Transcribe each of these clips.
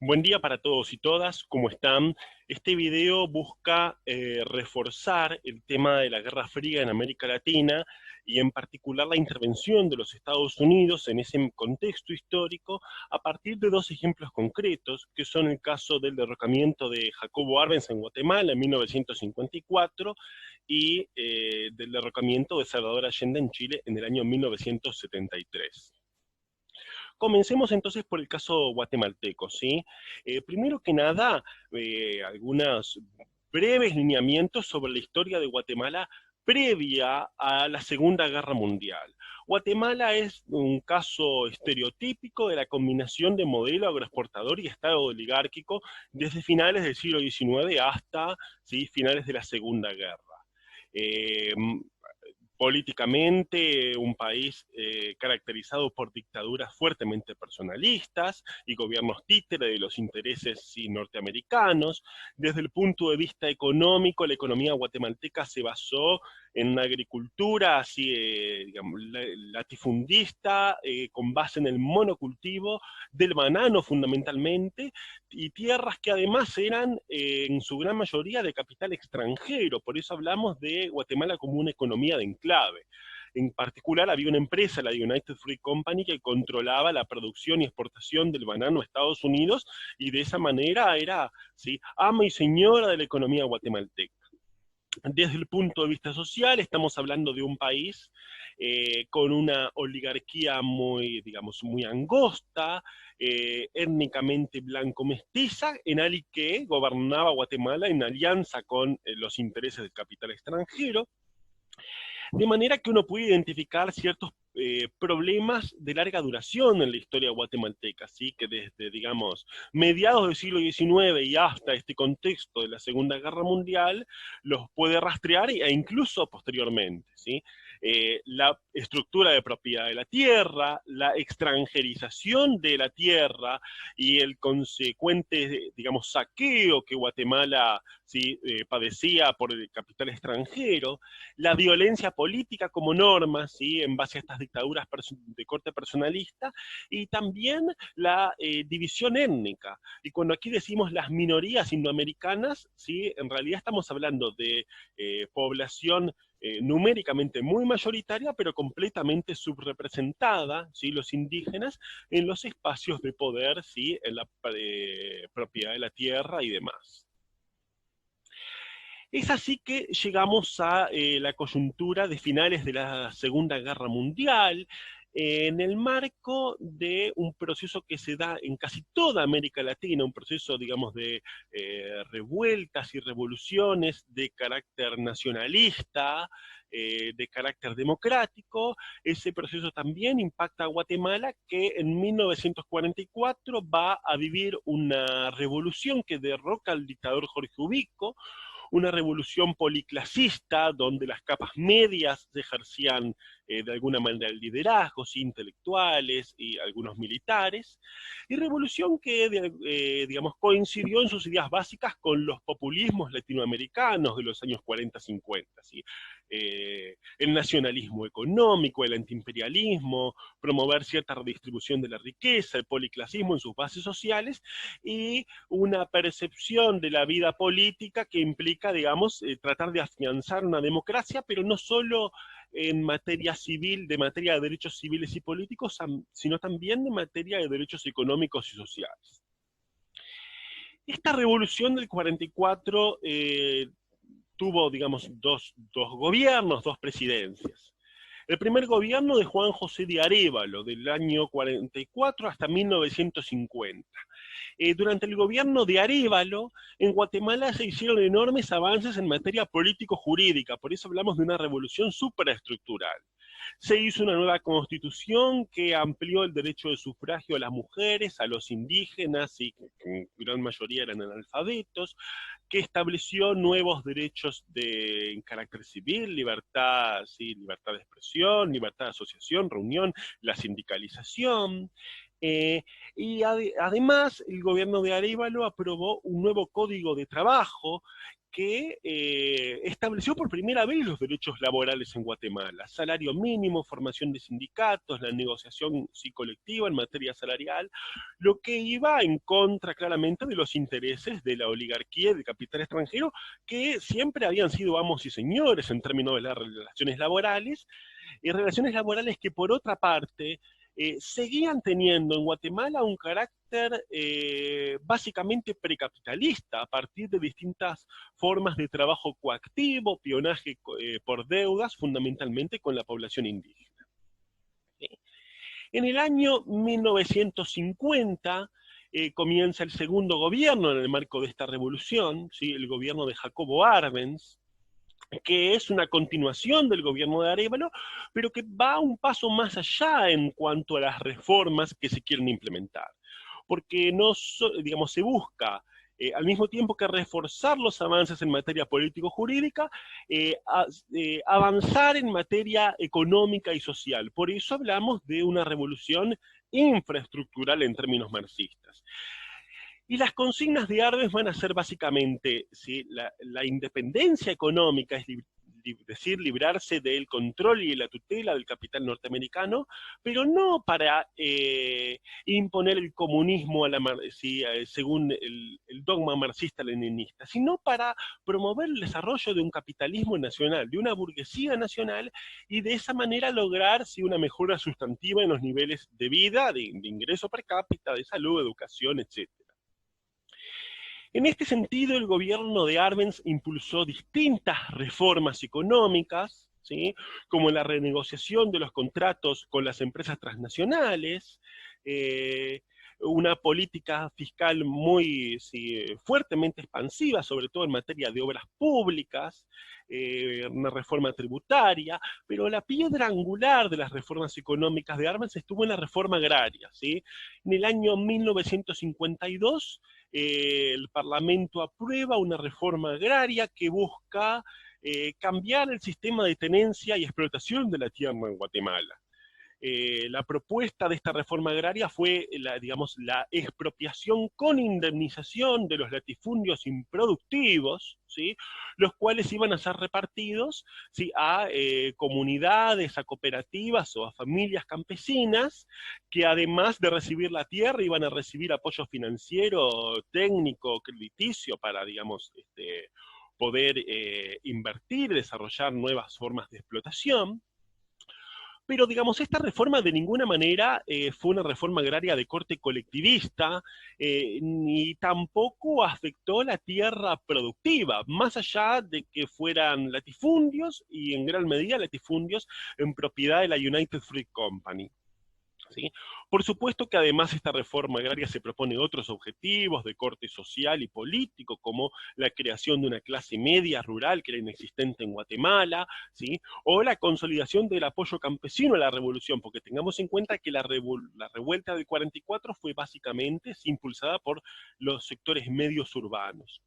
Buen día para todos y todas, ¿cómo están? Este video busca reforzar el tema de la Guerra Fría en América Latina y en particular la intervención de los Estados Unidos en ese contexto histórico a partir de dos ejemplos concretos, que son el caso del derrocamiento de Jacobo Arbenz en Guatemala en 1954 y del derrocamiento de Salvador Allende en Chile en el año 1973. Comencemos entonces por el caso guatemalteco, ¿sí? Primero que nada, algunos breves lineamientos sobre la historia de Guatemala previa a la Segunda Guerra Mundial. Guatemala es un caso estereotípico de la combinación de modelo agroexportador y Estado oligárquico desde finales del siglo XIX hasta, ¿sí?, finales de la Segunda Guerra. Eh, Políticamente un país caracterizado por dictaduras fuertemente personalistas y gobiernos títere de los intereses sí, norteamericanos. Desde el punto de vista económico, la economía guatemalteca se basó en una agricultura así, digamos, latifundista, con base en el monocultivo del banano fundamentalmente, y tierras que además eran en su gran mayoría de capital extranjero. Por eso hablamos de Guatemala como una economía de enclave. En particular había una empresa, la United Fruit Company, que controlaba la producción y exportación del banano a Estados Unidos, y de esa manera era, ¿sí?, ama y señora de la economía guatemalteca. Desde el punto de vista social, estamos hablando de un país con una oligarquía muy, digamos, muy angosta, étnicamente blanco-mestiza, en el que gobernaba Guatemala en alianza con los intereses del capital extranjero, de manera que uno puede identificar ciertos problemas de larga duración en la historia guatemalteca, ¿sí? Que desde, digamos, mediados del siglo XIX y hasta este contexto de la Segunda Guerra Mundial, los puede rastrear e incluso posteriormente, ¿sí? La estructura de propiedad de la tierra, la extranjerización de la tierra y el consecuente, digamos, saqueo que Guatemala, ¿sí?, padecía por el capital extranjero, la violencia política como norma, ¿sí?, en base a estas dictaduras de corte personalista, y también la división étnica. Y cuando aquí decimos las minorías indoamericanas, ¿sí?, en realidad estamos hablando de población numéricamente muy mayoritaria, pero completamente subrepresentada, ¿sí?, los indígenas, en los espacios de poder, ¿sí?, en la propiedad de la tierra y demás. Es así que llegamos a la coyuntura de finales de la Segunda Guerra Mundial, en el marco de un proceso que se da en casi toda América Latina, un proceso, digamos, de revueltas y revoluciones de carácter nacionalista, de carácter democrático. Ese proceso también impacta a Guatemala, que en 1944 va a vivir una revolución que derroca al dictador Jorge Ubico, una revolución policlasista donde las capas medias ejercían de alguna manera el liderazgo, ¿sí?, intelectuales y algunos militares, y revolución que, digamos, coincidió en sus ideas básicas con los populismos latinoamericanos de los años 40-50, ¿sí? El nacionalismo económico, el antiimperialismo, promover cierta redistribución de la riqueza, el policlasismo en sus bases sociales, y una percepción de la vida política que implica, digamos, tratar de afianzar una democracia, pero no solo en materia civil, de materia de derechos civiles y políticos, sino también de materia de derechos económicos y sociales. Esta revolución del 44 tuvo, digamos, dos gobiernos, dos presidencias. El primer gobierno de Juan José de Arévalo, del año 44 hasta 1950. Durante el gobierno de Arévalo, en Guatemala se hicieron enormes avances en materia político-jurídica, por eso hablamos de una revolución supraestructural. Se hizo una nueva constitución que amplió el derecho de sufragio a las mujeres, a los indígenas, y que en gran mayoría eran analfabetos, que estableció nuevos derechos en carácter civil, libertad, sí, libertad de expresión, libertad de asociación, reunión, la sindicalización. Eh, y además, el gobierno de Arévalo aprobó un nuevo código de trabajo que estableció por primera vez los derechos laborales en Guatemala: salario mínimo, formación de sindicatos, la negociación colectiva en materia salarial, lo que iba en contra claramente de los intereses de la oligarquía y del capital extranjero, que siempre habían sido amos y señores en términos de las relaciones laborales, y relaciones laborales que por otra parte seguían teniendo en Guatemala un carácter básicamente precapitalista, a partir de distintas formas de trabajo coactivo, espionaje por deudas, fundamentalmente con la población indígena. ¿Sí? En el año 1950 comienza el segundo gobierno en el marco de esta revolución, ¿sí? El gobierno de Jacobo Arbenz, que es una continuación del gobierno de Arévalo, pero que va un paso más allá en cuanto a las reformas que se quieren implementar. Porque no, digamos, se busca al mismo tiempo que reforzar los avances en materia político-jurídica, avanzar en materia económica y social. Por eso hablamos de una revolución infraestructural en términos marxistas. Y las consignas de Arbenz van a ser básicamente, ¿sí?, la independencia económica, es decir, librarse del control y de la tutela del capital norteamericano, pero no para imponer el comunismo a ¿sí?, según el dogma marxista-leninista, sino para promover el desarrollo de un capitalismo nacional, de una burguesía nacional, y de esa manera lograr, ¿sí?, una mejora sustantiva en los niveles de vida, de ingreso per cápita, de salud, educación, etc. En este sentido, el gobierno de Arbenz impulsó distintas reformas económicas, ¿sí?, como la renegociación de los contratos con las empresas transnacionales, una política fiscal muy, sí, fuertemente expansiva, sobre todo en materia de obras públicas, una reforma tributaria, pero la piedra angular de las reformas económicas de Arbenz estuvo en la reforma agraria, ¿sí? En el año 1952, el Parlamento aprueba una reforma agraria que busca cambiar el sistema de tenencia y explotación de la tierra en Guatemala. La propuesta de esta reforma agraria fue digamos, la expropiación con indemnización de los latifundios improductivos, ¿sí?, los cuales iban a ser repartidos, ¿sí?, a comunidades, a cooperativas o a familias campesinas, que además de recibir la tierra iban a recibir apoyo financiero, técnico, crediticio para, digamos, poder invertir, desarrollar nuevas formas de explotación. Pero, digamos, esta reforma de ninguna manera fue una reforma agraria de corte colectivista, ni tampoco afectó la tierra productiva, más allá de que fueran latifundios, y en gran medida latifundios en propiedad de la United Fruit Company. ¿Sí? Por supuesto que además esta reforma agraria se propone otros objetivos de corte social y político, como la creación de una clase media rural que era inexistente en Guatemala, ¿sí?, o la consolidación del apoyo campesino a la revolución, porque tengamos en cuenta que la revuelta del 44 fue básicamente impulsada por los sectores medios urbanos.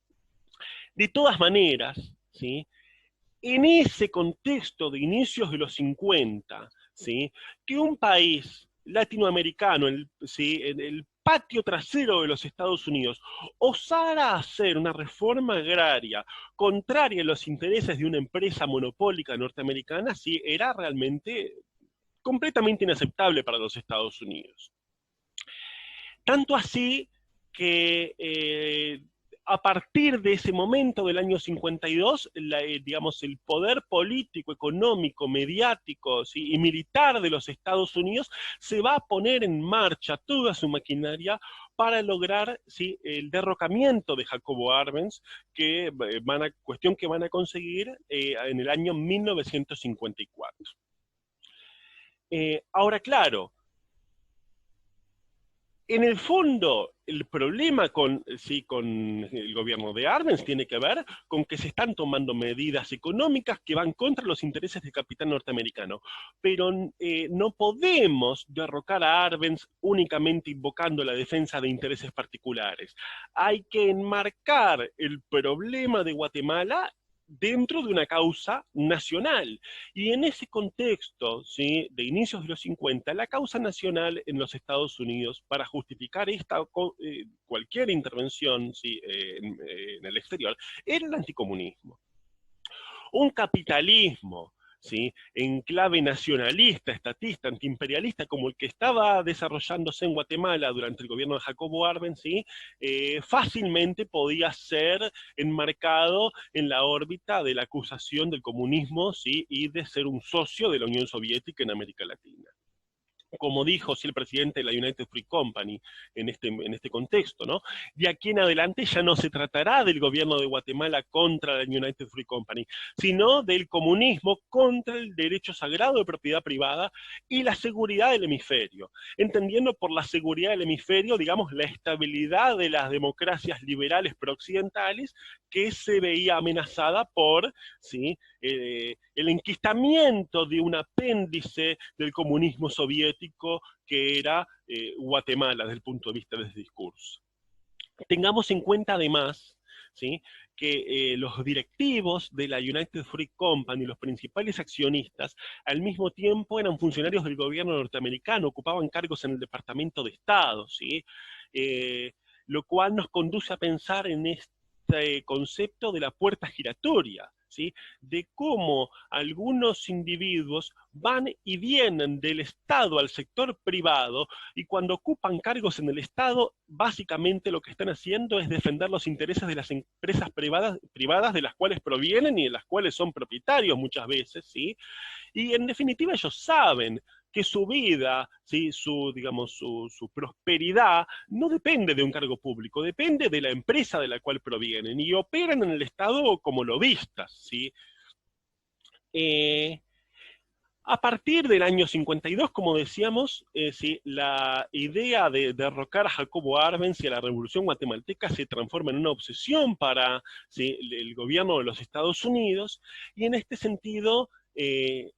De todas maneras, ¿sí?, en ese contexto de inicios de los 50, ¿sí?, que un país latinoamericano, ¿sí?, en el patio trasero de los Estados Unidos, osara hacer una reforma agraria contraria a los intereses de una empresa monopólica norteamericana, sí, era realmente completamente inaceptable para los Estados Unidos. Tanto así que a partir de ese momento del año 52, digamos, el poder político, económico, mediático, ¿sí?, y militar de los Estados Unidos se va a poner en marcha toda su maquinaria para lograr, ¿sí?, el derrocamiento de Jacobo Arbenz, cuestión que van a conseguir en el año 1954. Ahora, claro, en el fondo, el problema con el gobierno de Arbenz tiene que ver con que se están tomando medidas económicas que van contra los intereses del capital norteamericano. Pero no podemos derrocar a Arbenz únicamente invocando la defensa de intereses particulares. Hay que enmarcar el problema de Guatemala dentro de una causa nacional. Y en ese contexto, ¿sí?, de inicios de los 50, la causa nacional en los Estados Unidos, para justificar cualquier intervención, ¿sí?, en el exterior, era el anticomunismo. Un capitalismo, ¿sí?, en clave nacionalista, estatista, antiimperialista, como el que estaba desarrollándose en Guatemala durante el gobierno de Jacobo Arbenz, ¿sí?, fácilmente podía ser enmarcado en la órbita de la acusación del comunismo, ¿sí?, y de ser un socio de la Unión Soviética en América Latina. Como dijo sí, el presidente de la United Fruit Company en este contexto, ¿no? De aquí en adelante ya no se tratará del gobierno de Guatemala contra la United Fruit Company, sino del comunismo contra el derecho sagrado de propiedad privada y la seguridad del hemisferio, entendiendo por la seguridad del hemisferio, digamos, la estabilidad de las democracias liberales prooccidentales que se veía amenazada por, ¿sí?, el enquistamiento de un apéndice del comunismo soviético que era Guatemala desde el punto de vista de ese discurso. Tengamos en cuenta además, ¿sí?, que los directivos de la United Fruit Company, los principales accionistas, al mismo tiempo eran funcionarios del gobierno norteamericano, ocupaban cargos en el Departamento de Estado, ¿sí? Lo cual nos conduce a pensar en este concepto de la puerta giratoria, ¿sí?, de cómo algunos individuos van y vienen del Estado al sector privado y cuando ocupan cargos en el Estado, básicamente lo que están haciendo es defender los intereses de las empresas privadas de las cuales provienen y de las cuales son propietarios muchas veces, ¿sí? Y en definitiva ellos saben que su vida, ¿sí?, digamos, su prosperidad no depende de un cargo público, depende de la empresa de la cual provienen y operan en el Estado como lobistas, ¿sí? A partir del año 52, como decíamos, ¿sí?, la idea de derrocar a Jacobo Arbenz y a la Revolución Guatemalteca se transforma en una obsesión para, ¿sí?, el gobierno de los Estados Unidos, y en este sentido,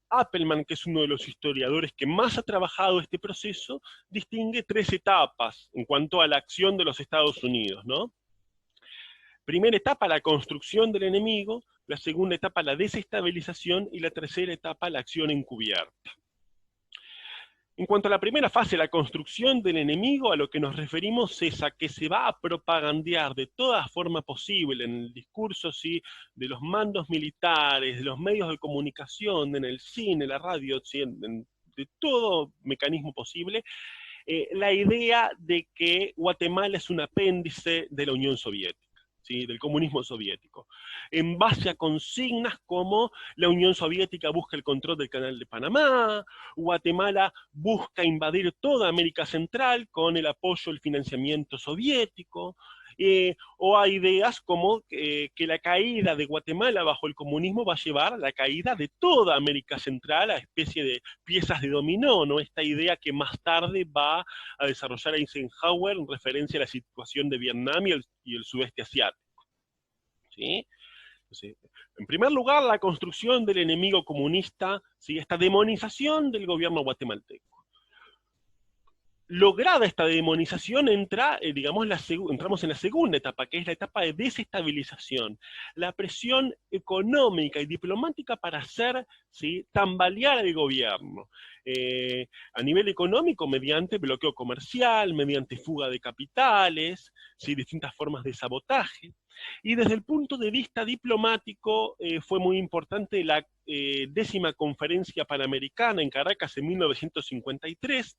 Appelman, que es uno de los historiadores que más ha trabajado este proceso, distingue tres etapas en cuanto a la acción de los Estados Unidos, ¿no? Primera etapa, la construcción del enemigo; la segunda etapa, la desestabilización; y la tercera etapa, la acción encubierta. En cuanto a la primera fase, la construcción del enemigo, a lo que nos referimos es a que se va a propagandear de toda forma posible en el discurso, ¿sí?, de los mandos militares, de los medios de comunicación, en el cine, la radio, ¿sí?, de todo mecanismo posible, la idea de que Guatemala es un apéndice de la Unión Soviética, ¿sí?, del comunismo soviético, en base a consignas como la Unión Soviética busca el control del Canal de Panamá, Guatemala busca invadir toda América Central con el apoyo, el financiamiento soviético, o hay ideas como que la caída de Guatemala bajo el comunismo va a llevar a la caída de toda América Central, a especie de piezas de dominó, ¿no? Esta idea que más tarde va a desarrollar Eisenhower en referencia a la situación de Vietnam y el sudeste asiático, ¿sí? Entonces, en primer lugar, la construcción del enemigo comunista, ¿sí?, esta demonización del gobierno guatemalteco. Lograda esta demonización, entramos en la segunda etapa, que es la etapa de desestabilización, la presión económica y diplomática para hacer, ¿sí?, tambalear al gobierno. A nivel económico, mediante bloqueo comercial, mediante fuga de capitales, ¿sí?, distintas formas de sabotaje. Y desde el punto de vista diplomático, fue muy importante la 10ª Conferencia Panamericana en Caracas en 1953,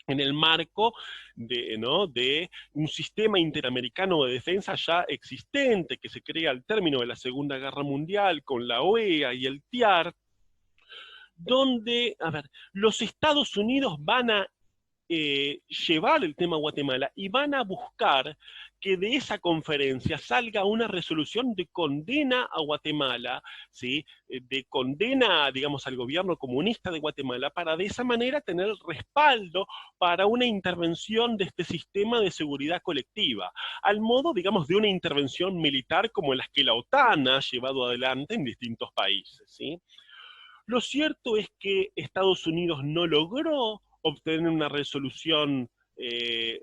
en el marco de un sistema interamericano de defensa ya existente, que se crea al término de la Segunda Guerra Mundial con la OEA y el TIAR, donde, los Estados Unidos van a llevar el tema a Guatemala y van a buscar que de esa conferencia salga una resolución de condena a Guatemala, ¿sí?, de condena, digamos, al gobierno comunista de Guatemala, para de esa manera tener respaldo para una intervención de este sistema de seguridad colectiva, al modo, digamos, de una intervención militar como las que la OTAN ha llevado adelante en distintos países, ¿sí? Lo cierto es que Estados Unidos no logró obtener una resolución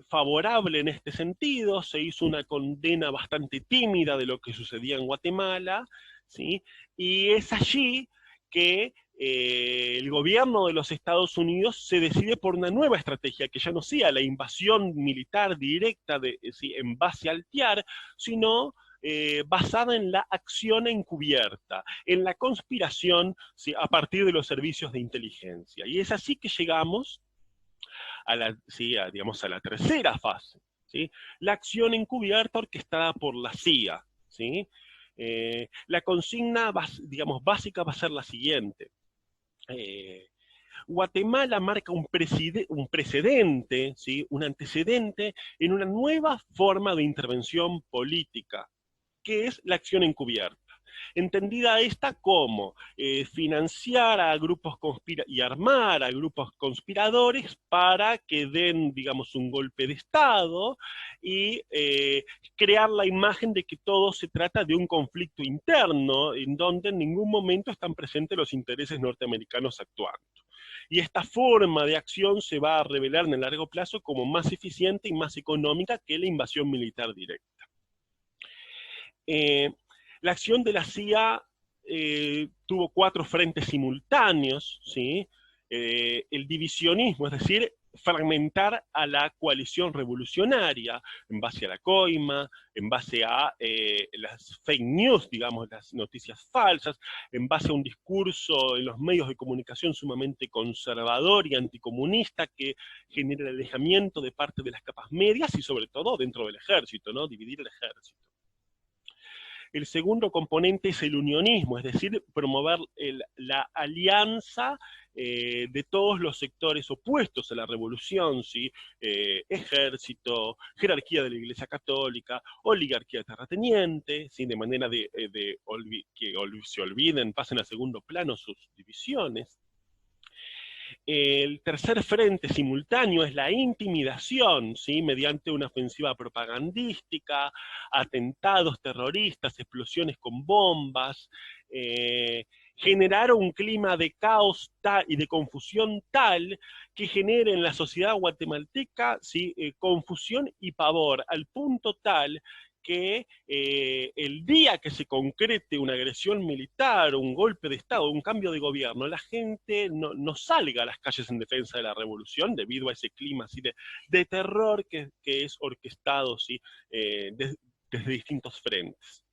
favorable en este sentido, se hizo una condena bastante tímida de lo que sucedía en Guatemala, ¿sí? Y es allí que el gobierno de los Estados Unidos se decide por una nueva estrategia, que ya no sea la invasión militar directa ¿sí? en base al TIAR, sino basada en la acción encubierta, en la conspiración, ¿sí? a partir de los servicios de inteligencia. Y es así que llegamos a la, ¿sí? digamos, a la tercera fase, ¿sí? La acción encubierta orquestada por la CIA, ¿sí? La consigna, digamos, básica va a ser la siguiente. Guatemala marca un precedente, ¿sí? Un antecedente en una nueva forma de intervención política, que es la acción encubierta. Entendida esta como financiar a grupos y armar a grupos conspiradores para que den, digamos, un golpe de Estado y crear la imagen de que todo se trata de un conflicto interno en donde en ningún momento están presentes los intereses norteamericanos actuando. Y esta forma de acción se va a revelar en el largo plazo como más eficiente y más económica que la invasión militar directa. La acción de la CIA tuvo 4 frentes simultáneos, ¿sí? El divisionismo, es decir, fragmentar a la coalición revolucionaria en base a la coima, en base a las fake news, digamos, las noticias falsas, en base a un discurso en los medios de comunicación sumamente conservador y anticomunista que genera el alejamiento de parte de las capas medias y sobre todo dentro del ejército, ¿no? Dividir el ejército. El segundo componente es el unionismo, es decir, promover la alianza de todos los sectores opuestos a la revolución, ¿sí? Ejército, jerarquía de la Iglesia Católica, oligarquía terrateniente, ¿sí? De manera que se olviden, pasen a segundo plano sus divisiones. El tercer frente simultáneo es la intimidación, ¿sí? Mediante una ofensiva propagandística, atentados terroristas, explosiones con bombas, generar un clima de caos y de confusión tal que genere en la sociedad guatemalteca, ¿sí? Confusión y pavor, al punto tal que el día que se concrete una agresión militar, un golpe de Estado, un cambio de gobierno, la gente no salga a las calles en defensa de la revolución debido a ese clima así de terror que es orquestado, ¿sí? Desde distintos frentes.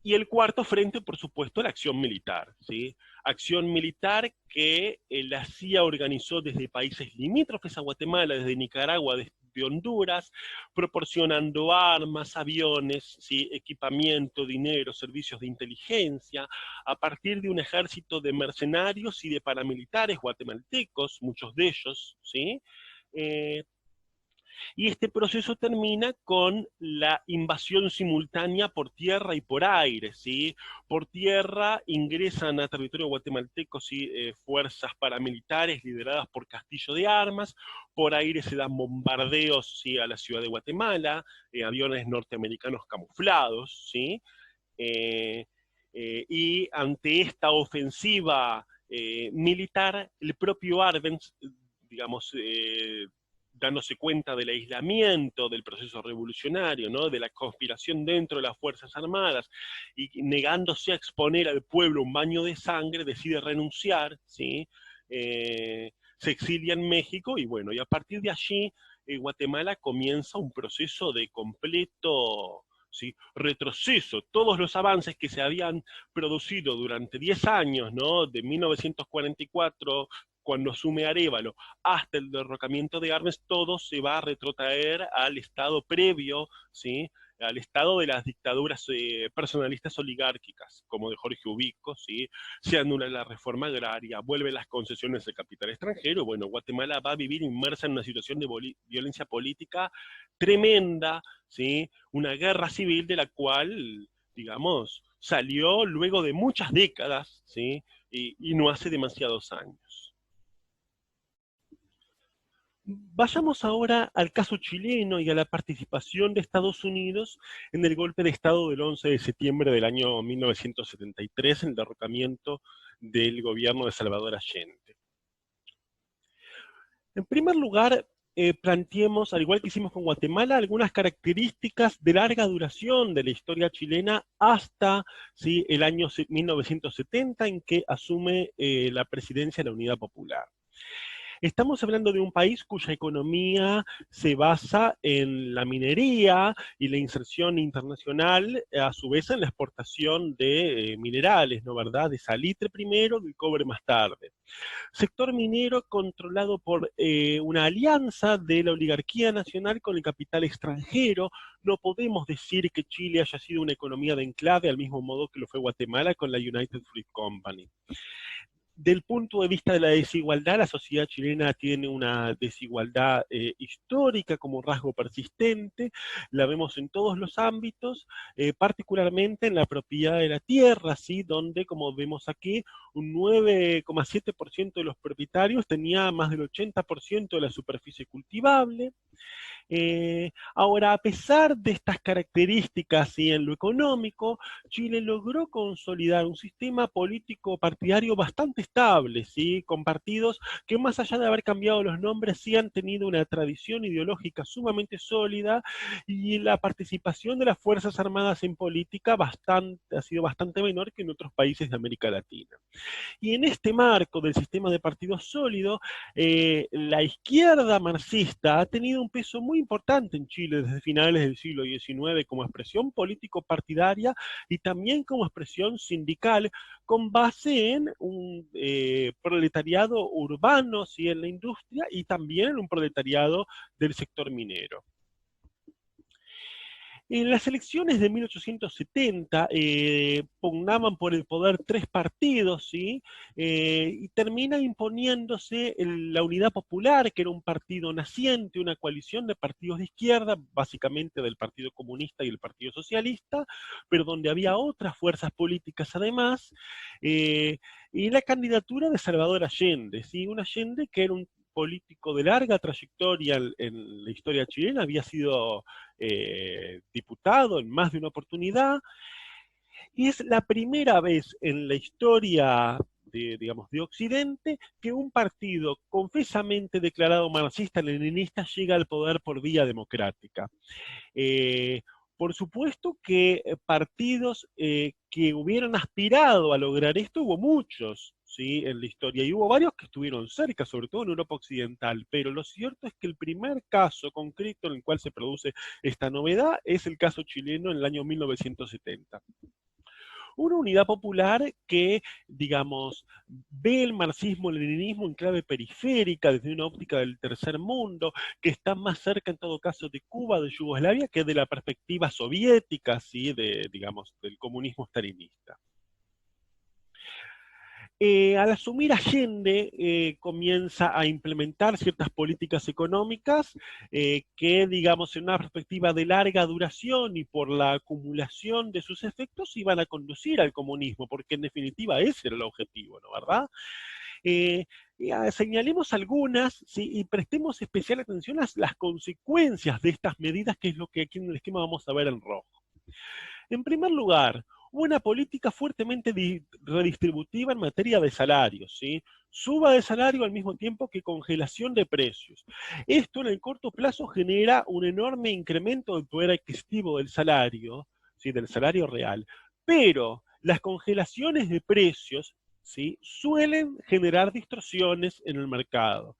Y el cuarto frente, por supuesto, la acción militar, ¿sí? Acción militar que la CIA organizó desde países limítrofes a Guatemala, desde Nicaragua, desde Honduras, proporcionando armas, aviones, ¿sí? Equipamiento, dinero, servicios de inteligencia, a partir de un ejército de mercenarios y de paramilitares guatemaltecos, muchos de ellos, ¿sí? Y este proceso termina con la invasión simultánea por tierra y por aire, ¿sí? Por tierra ingresan a territorio guatemalteco, ¿sí? Fuerzas paramilitares lideradas por Castillo de Armas, por aire se dan bombardeos, ¿sí? A la ciudad de Guatemala, aviones norteamericanos camuflados, ¿sí? Y ante esta ofensiva militar, el propio Arbenz, digamos, dándose cuenta del aislamiento del proceso revolucionario, ¿no? De la conspiración dentro de las Fuerzas Armadas, y negándose a exponer al pueblo un baño de sangre, decide renunciar, ¿sí? Se exilia en México, y bueno, y a partir de allí, Guatemala comienza un proceso de completo, ¿sí? Retroceso. Todos los avances que se habían producido durante 10 años, ¿no? De 1944, cuando asume Arévalo, hasta el derrocamiento de Armes, todo se va a retrotraer al estado previo, ¿sí? Al estado de las dictaduras personalistas oligárquicas, como de Jorge Ubico, ¿sí? Se anula la reforma agraria, vuelven las concesiones de capital extranjero, bueno, Guatemala va a vivir inmersa en una situación de violencia política tremenda, ¿sí? Una guerra civil de la cual, digamos, salió luego de muchas décadas, ¿sí? Y no hace demasiados años. Vayamos ahora al caso chileno y a la participación de Estados Unidos en el golpe de Estado del 11 de septiembre del año 1973, en el derrocamiento del gobierno de Salvador Allende. En primer lugar, planteemos, al igual que hicimos con Guatemala, algunas características de larga duración de la historia chilena hasta, ¿sí?, el año 1970, en que asume la presidencia de la Unidad Popular. Estamos hablando de un país cuya economía se basa en la minería y la inserción internacional, a su vez en la exportación de minerales, ¿no verdad? De salitre primero, del cobre más tarde. Sector minero controlado por una alianza de la oligarquía nacional con el capital extranjero. No podemos decir que Chile haya sido una economía de enclave al mismo modo que lo fue Guatemala con la United Fruit Company. Del punto de vista de la desigualdad, la sociedad chilena tiene una desigualdad histórica como rasgo persistente, la vemos en todos los ámbitos, particularmente en la propiedad de la tierra, ¿sí?, donde, como vemos aquí, un 9,7% de los propietarios tenía más del 80% de la superficie cultivable. Ahora, a pesar de estas características y en lo económico, Chile logró consolidar un sistema político partidario bastante estable, ¿sí?, con partidos que, más allá de haber cambiado los nombres, sí han tenido una tradición ideológica sumamente sólida, y la participación de las Fuerzas Armadas en política ha sido bastante menor que en otros países de América Latina. Y en este marco del sistema de partidos sólido, la izquierda marxista ha tenido un peso muy importante en Chile desde finales del siglo XIX como expresión político-partidaria y también como expresión sindical, con base en un proletariado urbano, ¿sí?, en la industria, y también en un proletariado del sector minero. En las elecciones de 1870 pugnaban por el poder tres partidos, ¿sí? Y termina imponiéndose la Unidad Popular, que era un partido naciente, una coalición de partidos de izquierda, básicamente del Partido Comunista y el Partido Socialista, pero donde había otras fuerzas políticas además, y la candidatura de Salvador Allende, ¿sí? Un Allende que era un político de larga trayectoria en la historia chilena, había sido diputado en más de una oportunidad, y es la primera vez en la historia digamos, de Occidente que un partido confesamente declarado marxista-leninista llega al poder por vía democrática. Eh, por supuesto que partidos que hubieran aspirado a lograr esto hubo muchos, ¿sí?, en la historia, y hubo varios que estuvieron cerca, sobre todo en Europa Occidental, pero lo cierto es que el primer caso concreto en el cual se produce esta novedad es el caso chileno en el año 1970. Una unidad popular que, digamos, ve el marxismo-leninismo en clave periférica, desde una óptica del tercer mundo, que está más cerca en todo caso de Cuba, de Yugoslavia, que de la perspectiva soviética, ¿sí?, digamos, del comunismo stalinista. Al asumir Allende, comienza a implementar ciertas políticas económicas que, digamos, en una perspectiva de larga duración y por la acumulación de sus efectos, iban a conducir al comunismo, porque en definitiva ese era el objetivo, ¿no verdad? Señalemos algunas, ¿sí?, y prestemos especial atención a las consecuencias de estas medidas, que es lo que aquí en el esquema vamos a ver en rojo. En primer lugar, una política fuertemente redistributiva en materia de salarios, ¿sí? Suba de salario al mismo tiempo que congelación de precios. Esto en el corto plazo genera un enorme incremento del poder adquisitivo del salario, ¿sí?, del salario real, pero las congelaciones de precios, ¿sí?, suelen generar distorsiones en el mercado.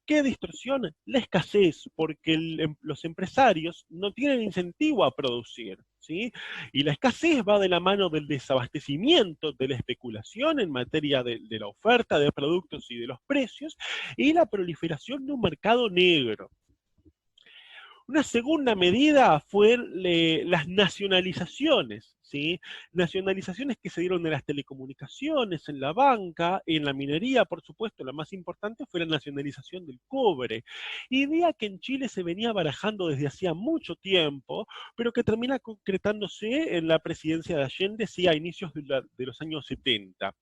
¿Qué distorsión? La escasez, porque los empresarios no tienen incentivo a producir, ¿sí? Y la escasez va de la mano del desabastecimiento, de la especulación en materia de la oferta de productos y de los precios, y la proliferación de un mercado negro. Una segunda medida fue las nacionalizaciones, ¿sí? Nacionalizaciones que se dieron en las telecomunicaciones, en la banca, en la minería, por supuesto. La más importante fue la nacionalización del cobre, idea que en Chile se venía barajando desde hacía mucho tiempo, pero que termina concretándose en la presidencia de Allende, sí, a inicios de los años 70.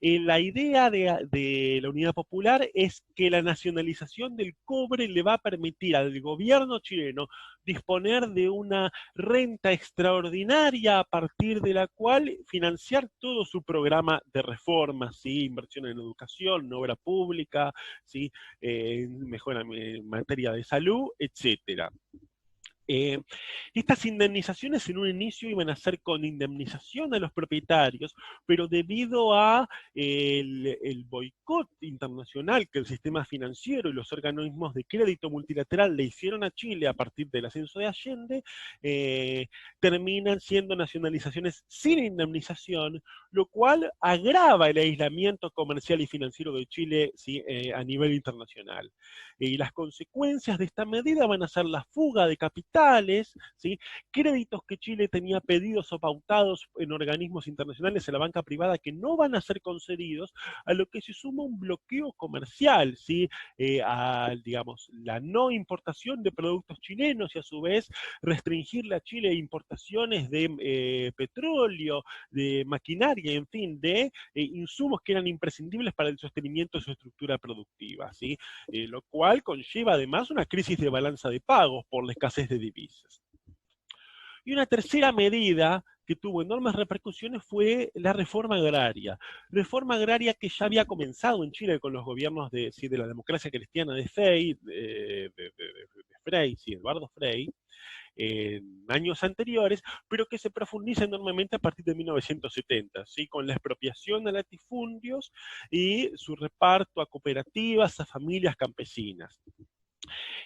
La idea de la Unidad Popular es que la nacionalización del cobre le va a permitir al gobierno chileno disponer de una renta extraordinaria a partir de la cual financiar todo su programa de reformas, ¿sí? Inversión en educación, en obra pública, ¿sí? Mejora en materia de salud, etcétera. Estas indemnizaciones en un inicio iban a ser con indemnización a los propietarios, pero debido a el boicot internacional que el sistema financiero y los organismos de crédito multilateral le hicieron a Chile a partir del ascenso de Allende, terminan siendo nacionalizaciones sin indemnización, lo cual agrava el aislamiento comercial y financiero de Chile, ¿sí? A nivel internacional. Y las consecuencias de esta medida van a ser la fuga de capitales, ¿sí? Créditos que Chile tenía pedidos o pautados en organismos internacionales en la banca privada que no van a ser concedidos, a lo que se suma un bloqueo comercial, ¿sí? A, digamos, la no importación de productos chilenos y a su vez restringirle a Chile importaciones de petróleo, de maquinaria, en fin, de insumos que eran imprescindibles para el sostenimiento de su estructura productiva, ¿sí? Lo cual conlleva además una crisis de balanza de pagos por la escasez de divisas. Y una tercera medida que tuvo enormes repercusiones fue la reforma agraria que ya había comenzado en Chile con los gobiernos de la democracia cristiana de Frei, sí, Eduardo Frei, en años anteriores, pero que se profundiza enormemente a partir de 1970, ¿sí? Con la expropiación de latifundios y su reparto a cooperativas, a familias campesinas.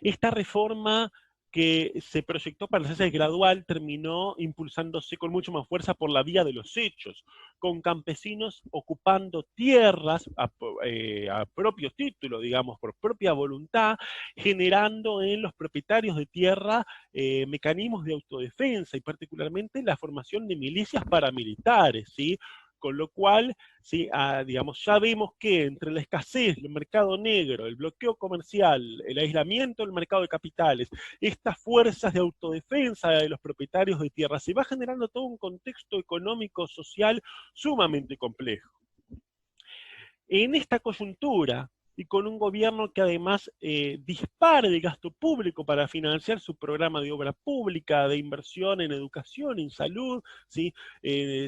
Esta reforma que se proyectó para hacerse gradual terminó impulsándose con mucho más fuerza por la vía de los hechos, con campesinos ocupando tierras a propio título, digamos, por propia voluntad, generando en los propietarios de tierra mecanismos de autodefensa y particularmente la formación de milicias paramilitares, ¿sí? Con lo cual, ¿sí? Digamos, ya vemos que entre la escasez, el mercado negro, el bloqueo comercial, el aislamiento del mercado de capitales, estas fuerzas de autodefensa de los propietarios de tierra, se va generando todo un contexto económico, social sumamente complejo. En esta coyuntura, y con un gobierno que además dispare el gasto público para financiar su programa de obra pública, de inversión en educación, en salud, ¿sí?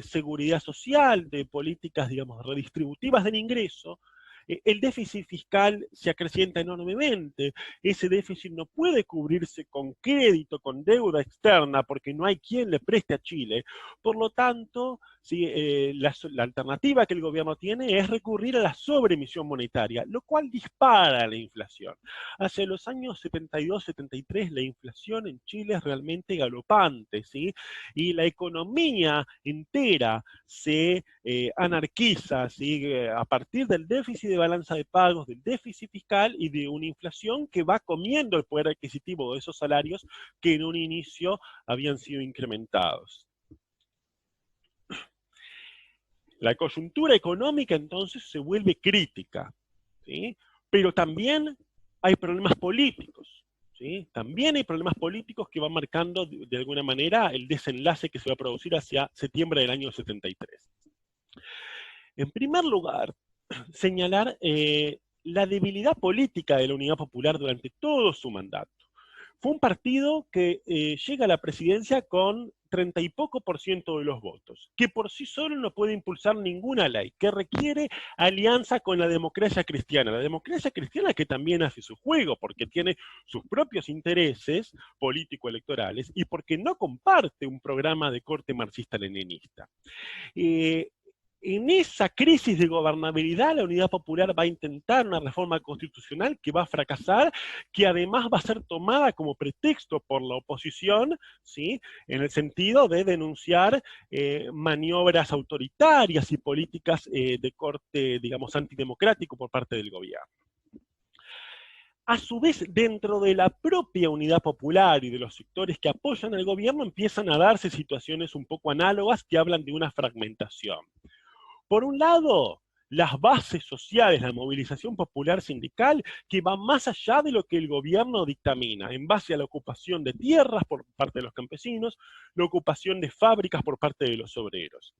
Seguridad social, de políticas, digamos, redistributivas del ingreso, el déficit fiscal se acrecienta enormemente. Ese déficit no puede cubrirse con crédito, con deuda externa, porque no hay quien le preste a Chile. Por lo tanto, ¿sí? La alternativa que el gobierno tiene es recurrir a la sobreemisión monetaria, lo cual dispara la inflación. Hacia los años 72-73 la inflación en Chile es realmente galopante, ¿sí? Y la economía entera se anarquiza, ¿sí? A partir del déficit de balanza de pagos, del déficit fiscal y de una inflación que va comiendo el poder adquisitivo de esos salarios que en un inicio habían sido incrementados. La coyuntura económica entonces se vuelve crítica, ¿sí? Pero también hay problemas políticos, ¿sí? También hay problemas políticos que van marcando de alguna manera el desenlace que se va a producir hacia septiembre del año 73. En primer lugar, señalar la debilidad política de la Unidad Popular durante todo su mandato. Fue un partido que llega a la presidencia con 30 y poco por ciento de los votos, que por sí solo no puede impulsar ninguna ley, que requiere alianza con la democracia cristiana. La democracia cristiana que también hace su juego, porque tiene sus propios intereses político-electorales y porque no comparte un programa de corte marxista-leninista. En esa crisis de gobernabilidad, la Unidad Popular va a intentar una reforma constitucional que va a fracasar, que además va a ser tomada como pretexto por la oposición, ¿sí? En el sentido de denunciar maniobras autoritarias y políticas de corte, digamos, antidemocrático por parte del gobierno. A su vez, dentro de la propia Unidad Popular y de los sectores que apoyan al gobierno, empiezan a darse situaciones un poco análogas que hablan de una fragmentación. Por un lado, las bases sociales, la movilización popular sindical, que va más allá de lo que el gobierno dictamina, en base a la ocupación de tierras por parte de los campesinos, la ocupación de fábricas por parte de los obreros.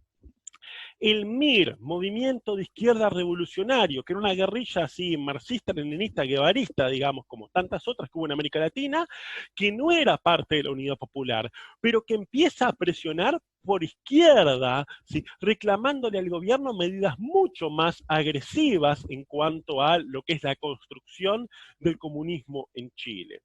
El MIR, Movimiento de Izquierda Revolucionario, que era una guerrilla así marxista, leninista, guevarista, digamos, como tantas otras que hubo en América Latina, que no era parte de la Unidad Popular, pero que empieza a presionar por izquierda, ¿sí?, reclamándole al gobierno medidas mucho más agresivas en cuanto a lo que es la construcción del comunismo en Chile.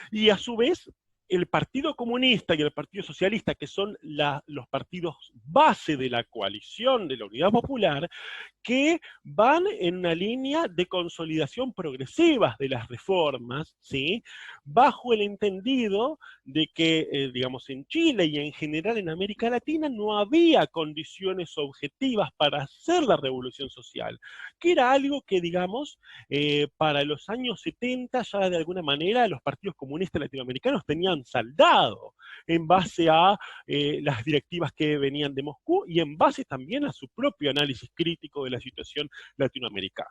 Y a su vez, el Partido Comunista y el Partido Socialista, que son los partidos base de la coalición de la Unidad Popular, que van en una línea de consolidación progresiva de las reformas, ¿sí?, bajo el entendido de que, digamos, en Chile y en general en América Latina no había condiciones objetivas para hacer la revolución social, que era algo que, digamos, para los años 70 ya de alguna manera los partidos comunistas latinoamericanos tenían saldado en base a las directivas que venían de Moscú y en base también a su propio análisis crítico de la situación latinoamericana.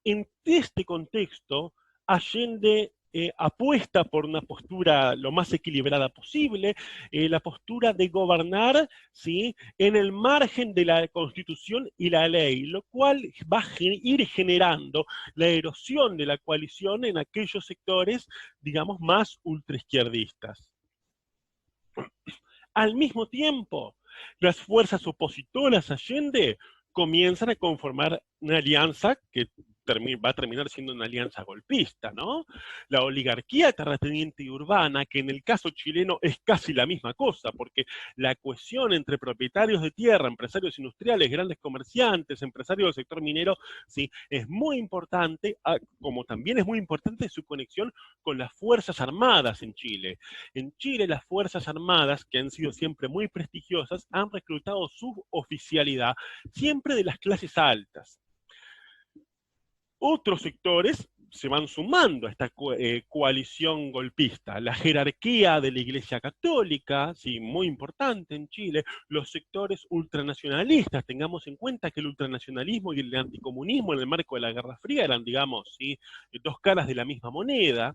En este contexto, Allende apuesta por una postura lo más equilibrada posible, la postura de gobernar, ¿sí?, en el margen de la Constitución y la ley, lo cual va a ir generando la erosión de la coalición en aquellos sectores, digamos, más ultraizquierdistas. Al mismo tiempo, las fuerzas opositoras a Allende comienzan a conformar una alianza que va a terminar siendo una alianza golpista, ¿no? La oligarquía terrateniente y urbana, que en el caso chileno es casi la misma cosa, porque la cohesión entre propietarios de tierra, empresarios industriales, grandes comerciantes, empresarios del sector minero, sí, es muy importante, como también es muy importante su conexión con las Fuerzas Armadas en Chile. En Chile, las Fuerzas Armadas, que han sido siempre muy prestigiosas, han reclutado su oficialidad siempre de las clases altas. Otros sectores se van sumando a esta coalición golpista. La jerarquía de la Iglesia Católica, sí, muy importante en Chile, los sectores ultranacionalistas, tengamos en cuenta que el ultranacionalismo y el anticomunismo en el marco de la Guerra Fría eran, digamos, ¿sí?, dos caras de la misma moneda.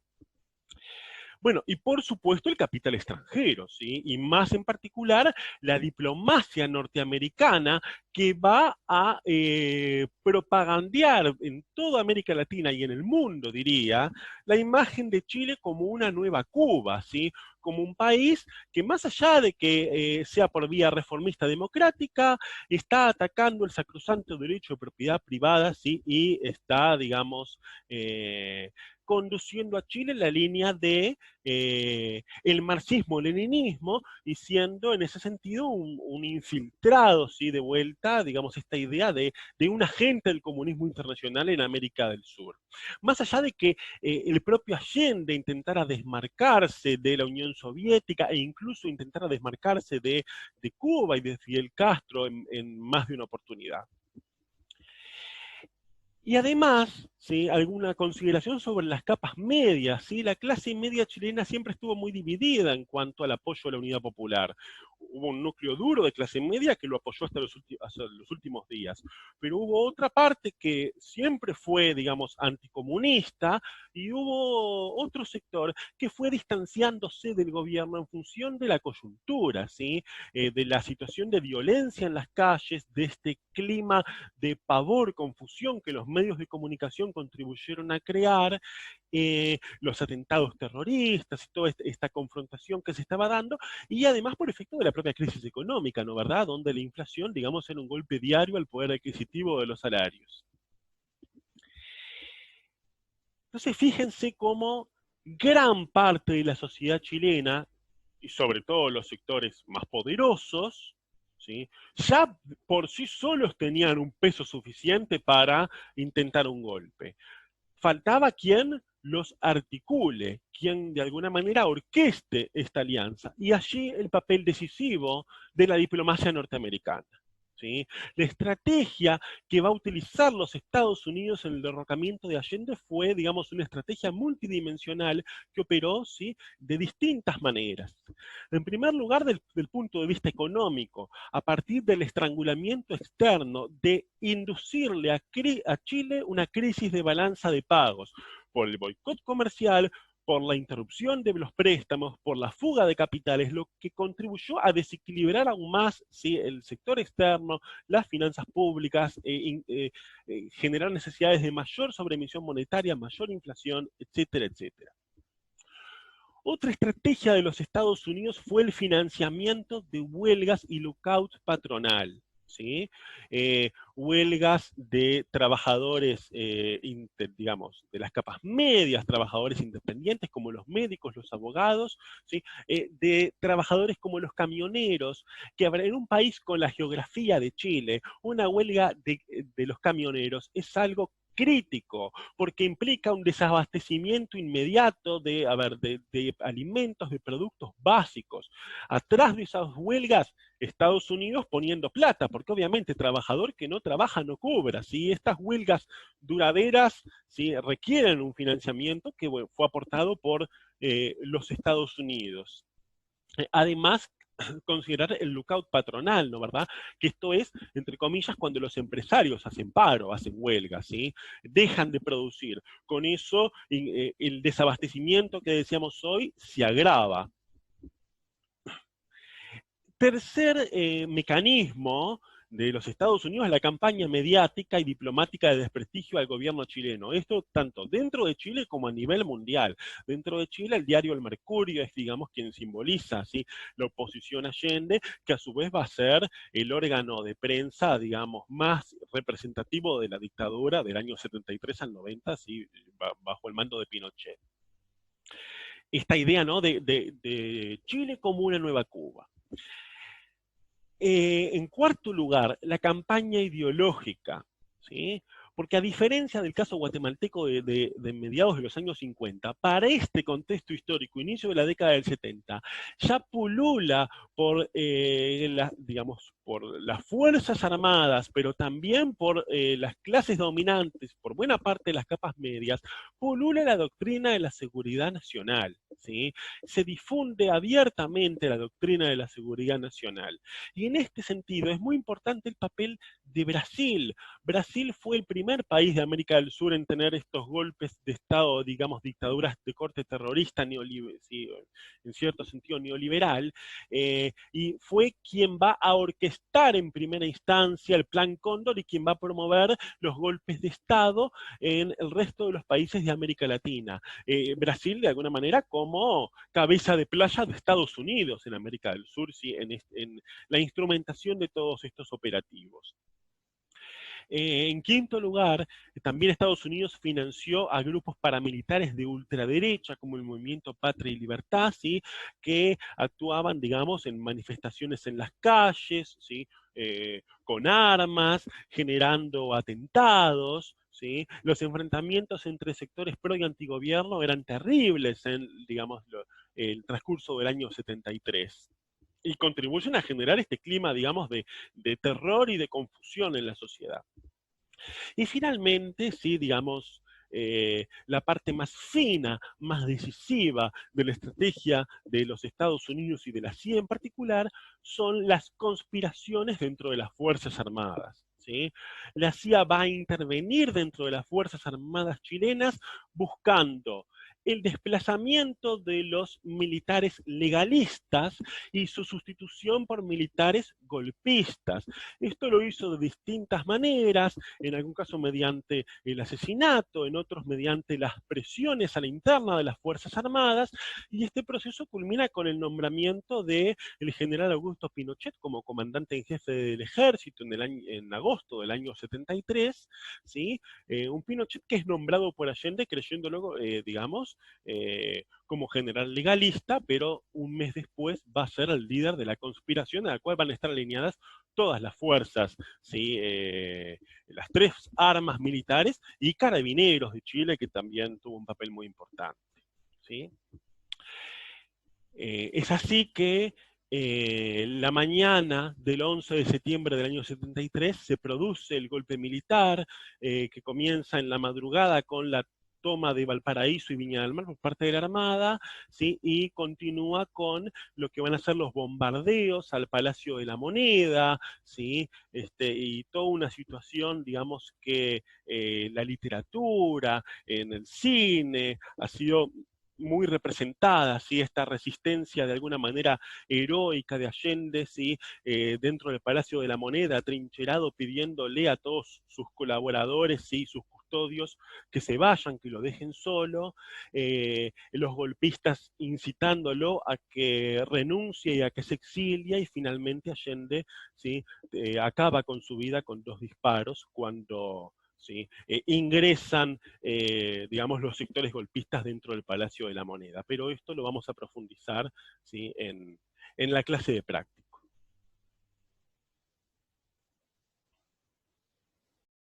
Bueno, y por supuesto el capital extranjero, ¿sí?, y más en particular la diplomacia norteamericana que va a propagandear en toda América Latina y en el mundo, diría, la imagen de Chile como una nueva Cuba, ¿sí?, como un país que más allá de que sea por vía reformista democrática, está atacando el sacrosanto derecho de propiedad privada, ¿sí?, y está, digamos, conduciendo a Chile en la línea de el marxismo-leninismo y siendo en ese sentido un infiltrado, ¿sí?, de vuelta, digamos, esta idea de un agente del comunismo internacional en América del Sur. Más allá de que el propio Allende intentara desmarcarse de la Unión Soviética e incluso intentara desmarcarse de Cuba y de Fidel Castro en más de una oportunidad. Y además, ¿sí?, alguna consideración sobre las capas medias, ¿sí? La clase media chilena siempre estuvo muy dividida en cuanto al apoyo a la Unidad Popular. Hubo un núcleo duro de clase media que lo apoyó hasta los últimos días, pero hubo otra parte que siempre fue, digamos, anticomunista, y hubo otro sector que fue distanciándose del gobierno en función de la coyuntura, ¿sí?, de la situación de violencia en las calles, de este clima de pavor, confusión que los medios de comunicación contribuyeron a crear, los atentados terroristas y toda esta confrontación que se estaba dando, y además por efecto de la propia crisis económica, ¿no verdad?, donde la inflación, digamos, era un golpe diario al poder adquisitivo de los salarios. Entonces fíjense cómo gran parte de la sociedad chilena, y sobre todo los sectores más poderosos, ¿sí?, ya por sí solos tenían un peso suficiente para intentar un golpe. Faltaba quien los articule, quien de alguna manera orqueste esta alianza, y allí el papel decisivo de la diplomacia norteamericana, ¿sí? La estrategia que va a utilizar los Estados Unidos en el derrocamiento de Allende fue, digamos, una estrategia multidimensional que operó, ¿sí?, de distintas maneras. En primer lugar, del punto de vista económico, a partir del estrangulamiento externo, de inducirle a Chile una crisis de balanza de pagos, por el boicot comercial, por la interrupción de los préstamos, por la fuga de capitales, lo que contribuyó a desequilibrar aún más, ¿sí?, el sector externo, las finanzas públicas, generar necesidades de mayor sobreemisión monetaria, mayor inflación, etcétera, etcétera. Otra estrategia de los Estados Unidos fue el financiamiento de huelgas y lockout patronal. ¿Sí? Huelgas de trabajadores, digamos, de las capas medias, trabajadores independientes como los médicos, los abogados, ¿sí? De trabajadores como los camioneros, que en un país con la geografía de Chile, una huelga de los camioneros es algo crítico, porque implica un desabastecimiento inmediato de alimentos, de productos básicos. Atrás de esas huelgas, Estados Unidos poniendo plata, porque obviamente trabajador que no trabaja no cobra. ¿Sí? Estas huelgas duraderas, ¿sí?, requieren un financiamiento que fue aportado por los Estados Unidos. Además, considerar el lookout patronal, ¿no? ¿Verdad? Que esto es, entre comillas, cuando los empresarios hacen paro, hacen huelga, ¿sí? Dejan de producir. Con eso, el desabastecimiento que decíamos hoy se agrava. Tercer mecanismo de los Estados Unidos es la campaña mediática y diplomática de desprestigio al gobierno chileno. Esto tanto dentro de Chile como a nivel mundial. Dentro de Chile, el diario El Mercurio es, digamos, quien simboliza, ¿sí?, la oposición a Allende, que a su vez va a ser el órgano de prensa, digamos, más representativo de la dictadura del año 73 al 90, ¿sí?, bajo el mando de Pinochet. Esta idea, ¿no?, de Chile como una nueva Cuba. En cuarto lugar, la campaña ideológica, ¿sí? Porque a diferencia del caso guatemalteco de mediados de los años 50, para este contexto histórico, inicio de la década del 70, ya pulula por, digamos, por las Fuerzas Armadas, pero también por las clases dominantes, por buena parte de las capas medias, pulula la doctrina de la seguridad nacional, ¿sí? Se difunde abiertamente la doctrina de la seguridad nacional. Y en este sentido es muy importante el papel de Brasil. Brasil fue el primer país de América del Sur en tener estos golpes de Estado, digamos, dictaduras de corte terrorista, sí, en cierto sentido neoliberal, y fue quien va a orquestar en primera instancia el Plan Cóndor y quien va a promover los golpes de Estado en el resto de los países de América Latina. Brasil, de alguna manera, como cabeza de playa de Estados Unidos en América del Sur, ¿sí?, en la instrumentación de todos estos operativos. En quinto lugar, también Estados Unidos financió a grupos paramilitares de ultraderecha, como el Movimiento Patria y Libertad, ¿sí?, que actuaban, digamos, en manifestaciones en las calles, ¿sí?, con armas, generando atentados, ¿sí? Los enfrentamientos entre sectores pro y antigobierno eran terribles en, digamos, el transcurso del año 73. Y contribuyen a generar este clima, digamos, de terror y de confusión en la sociedad. Y finalmente, sí, digamos, la parte más fina, más decisiva de la estrategia de los Estados Unidos y de la CIA en particular, son las conspiraciones dentro de las Fuerzas Armadas. ¿Sí? La CIA va a intervenir dentro de las Fuerzas Armadas chilenas buscando el desplazamiento de los militares legalistas y su sustitución por militares golpistas. Esto lo hizo de distintas maneras, en algún caso mediante el asesinato, en otros mediante las presiones a la interna de las Fuerzas Armadas, y este proceso culmina con el nombramiento del general Augusto Pinochet como comandante en jefe del ejército en agosto del año 73, ¿sí? Un Pinochet que es nombrado por Allende creyendo luego, digamos, como general legalista, pero un mes después va a ser el líder de la conspiración a la cual van a estar alineadas todas las fuerzas, ¿sí? Las tres armas militares y carabineros de Chile, que también tuvo un papel muy importante, ¿sí? Es así que la mañana del 11 de septiembre del año 73 se produce el golpe militar, que comienza en la madrugada con la toma de Valparaíso y Viña del Mar por parte de la Armada, ¿sí? Y continúa con lo que van a ser los bombardeos al Palacio de la Moneda, ¿sí? Y toda una situación, digamos, que la literatura, en el cine, ha sido muy representada, ¿sí? Esta resistencia de alguna manera heroica de Allende, ¿sí? Dentro del Palacio de la Moneda, trincherado pidiéndole a todos sus colaboradores, ¿sí?, sus custodios que se vayan, que lo dejen solo, los golpistas incitándolo a que renuncie y a que se exilie, y finalmente Allende, ¿sí? Acaba con su vida con 2 disparos cuando, ¿sí? Ingresan, digamos, los sectores golpistas dentro del Palacio de la Moneda. Pero esto lo vamos a profundizar, ¿sí? en la clase de práctica.